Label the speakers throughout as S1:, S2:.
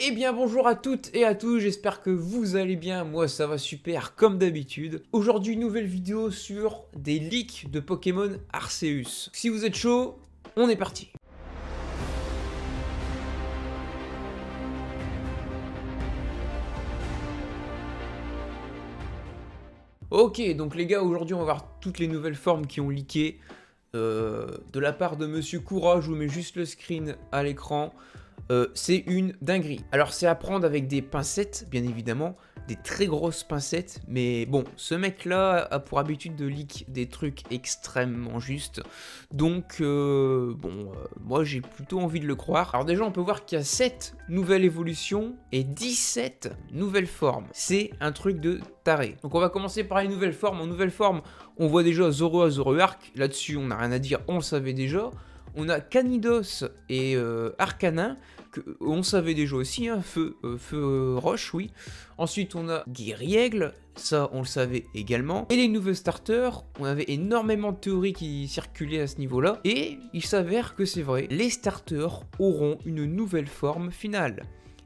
S1: Eh bien bonjour à toutes et à tous, j'espère que vous allez bien, moi ça va super comme d'habitude. Aujourd'hui nouvelle vidéo sur des leaks de Pokémon Arceus. Si vous êtes chaud, on est parti. Ok, donc les gars, aujourd'hui on va voir toutes les nouvelles formes qui ont leaké. De la part de Monsieur Koura, je vous mets juste le screen à l'écran. C'est une dinguerie. Alors c'est à prendre avec des pincettes, bien évidemment, des très grosses pincettes, mais bon, ce mec-là a pour habitude de leak des trucs extrêmement justes, donc moi j'ai plutôt envie de le croire. Alors déjà on peut voir qu'il y a 7 nouvelles évolutions et 17 nouvelles formes. C'est un truc de taré. Donc on va commencer par les nouvelles formes. En nouvelle forme, on voit déjà Zoroa, Zoroark, là-dessus on n'a rien à dire, on le savait déjà. On a Canidos et Arcanin, que on savait déjà aussi, hein, Feu Roche, oui. Ensuite, on a Guiriègle, ça on le savait également. Et les nouveaux starters, on avait énormément de théories qui circulaient à ce niveau-là. Et il s'avère que c'est vrai, les starters auront une nouvelle forme finale.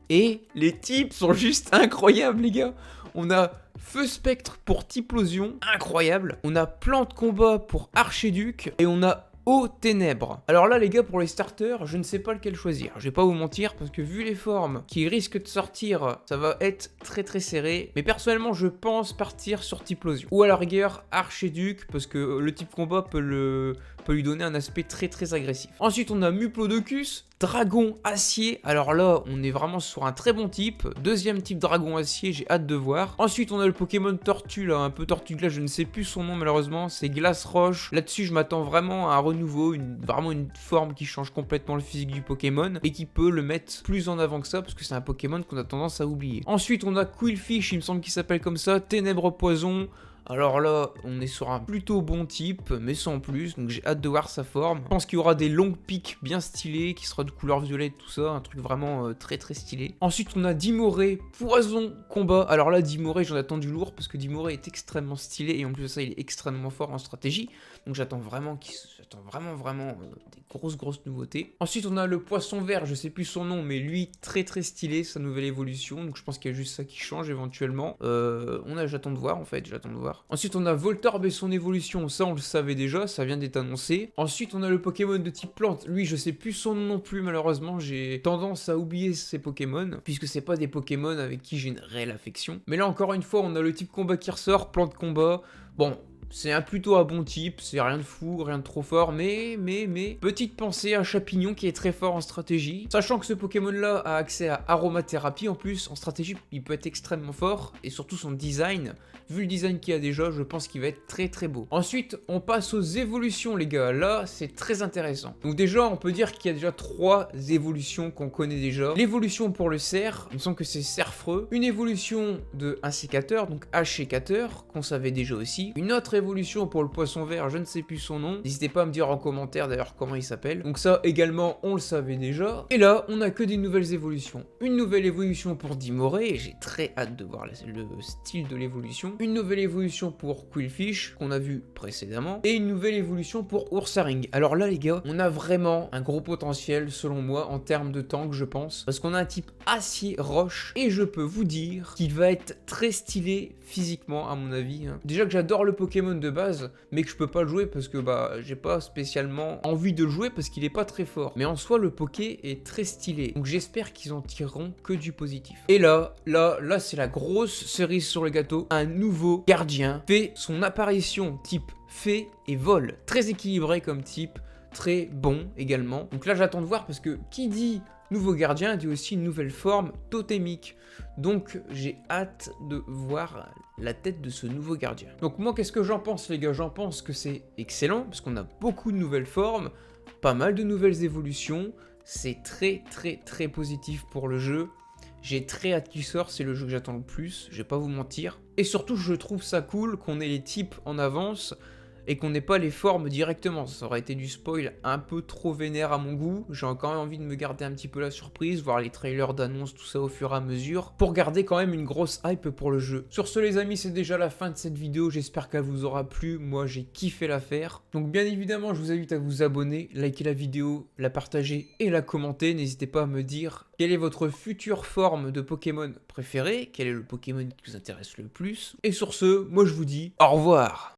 S1: Et les types sont juste incroyables, les gars. On a Feu Spectre pour Typhlosion, incroyable. On a Plante Combat pour Archiduc. Et on a Eau Ténèbres. Alors là les gars, pour les starters, je ne sais pas lequel choisir. Je vais pas vous mentir parce que vu les formes qui risquent de sortir, ça va être très serré. Mais personnellement, je pense partir sur Typhlosion. Ou à la rigueur, Archiduc, parce que le type combat peut lui donner un aspect très agressif. Ensuite, on a Muplodocus, Dragon Acier. Alors là, on est vraiment sur un très bon type. Deuxième type Dragon Acier, j'ai hâte de voir. Ensuite, on a le Pokémon Tortue, là, un peu Tortue Glace, je ne sais plus son nom malheureusement. C'est Glace Roche. Là-dessus, je m'attends vraiment à un renouveau, vraiment une forme qui change complètement le physique du Pokémon et qui peut le mettre plus en avant que ça, parce que c'est un Pokémon qu'on a tendance à oublier. Ensuite, on a Quillfish, il me semble qu'il s'appelle comme ça, Ténèbres Poison. Alors là, on est sur un plutôt bon type, mais sans plus, donc j'ai hâte de voir sa forme. Je pense qu'il y aura des longues piques bien stylées, qui sera de couleur violette, tout ça, un truc vraiment très stylé. Ensuite, on a Dimoré, Poison Combat. Alors là, Dimoré, j'en attends du lourd, parce que Dimoré est extrêmement stylé, et en plus de ça, il est extrêmement fort en stratégie. Donc j'attends vraiment des grosses nouveautés. Ensuite, on a le Poisson Vert, je sais plus son nom, mais lui, très stylé, sa nouvelle évolution, donc je pense qu'il y a juste ça qui change éventuellement. J'attends de voir, en fait, j'attends de voir. Ensuite, on a Voltorb et son évolution, ça on le savait déjà, ça vient d'être annoncé. Ensuite, on a le Pokémon de type plante, lui je sais plus son nom non plus malheureusement, j'ai tendance à oublier ces Pokémon, puisque c'est pas des Pokémon avec qui j'ai une réelle affection. Mais là encore une fois, on a le type combat qui ressort, plante combat, bon... C'est plutôt un bon type, c'est rien de fou, rien de trop fort, mais petite pensée à Chapignon qui est très fort en stratégie. Sachant que ce Pokémon-là a accès à aromathérapie en plus, en stratégie, il peut être extrêmement fort, et surtout son design, vu le design qu'il a déjà, je pense qu'il va être très beau. Ensuite, on passe aux évolutions les gars, là c'est très intéressant. Donc déjà, on peut dire qu'il y a déjà 3 évolutions qu'on connaît déjà. L'évolution pour le cerf, il me semble que c'est Cerfreux. Une évolution de un sécateur, donc H-sécateur, qu'on savait déjà aussi. Une autre évolution pour le poisson vert, je ne sais plus son nom. N'hésitez pas à me dire en commentaire d'ailleurs comment il s'appelle. Donc ça également, on le savait déjà. Et là, on a que des nouvelles évolutions. Une nouvelle évolution pour Dimoré, et j'ai très hâte de voir le style de l'évolution. Une nouvelle évolution pour Quillfish, qu'on a vu précédemment. Et une nouvelle évolution pour Ursaring. Alors là les gars, on a vraiment un gros potentiel selon moi en termes de tank je pense. Parce qu'on a un type acier roche. Et je peux vous dire qu'il va être très stylé physiquement à mon avis. Déjà que j'adore le Pokémon de base, mais que je peux pas le jouer parce que j'ai pas spécialement envie de le jouer parce qu'il est pas très fort. Mais en soi le Poké est très stylé. Donc j'espère qu'ils en tireront que du positif. Et là c'est la grosse cerise sur le gâteau. Un nouveau gardien fait son apparition type fée et vol. Très équilibré comme type, très bon également. Donc là j'attends de voir parce que qui dit nouveau gardien dit aussi une nouvelle forme totémique. Donc j'ai hâte de voir la tête de ce nouveau gardien. Donc moi qu'est-ce que j'en pense les gars? J'en pense que c'est excellent parce qu'on a beaucoup de nouvelles formes, pas mal de nouvelles évolutions. C'est très positif pour le jeu. J'ai très hâte qu'il sorte, c'est le jeu que j'attends le plus, je vais pas vous mentir. Et surtout je trouve ça cool qu'on ait les types en avance. et qu'on n'ait pas les formes directement. Ça aurait été du spoil un peu trop vénère à mon goût. J'ai quand même envie de me garder un petit peu la surprise, voir les trailers d'annonce, tout ça au fur et à mesure, pour garder quand même une grosse hype pour le jeu. Sur ce les amis, c'est déjà la fin de cette vidéo, j'espère qu'elle vous aura plu, moi j'ai kiffé la faire. Donc bien évidemment, je vous invite à vous abonner, liker la vidéo, la partager et la commenter. N'hésitez pas à me dire quelle est votre future forme de Pokémon préférée, quel est le Pokémon qui vous intéresse le plus. Et sur ce, moi je vous dis au revoir.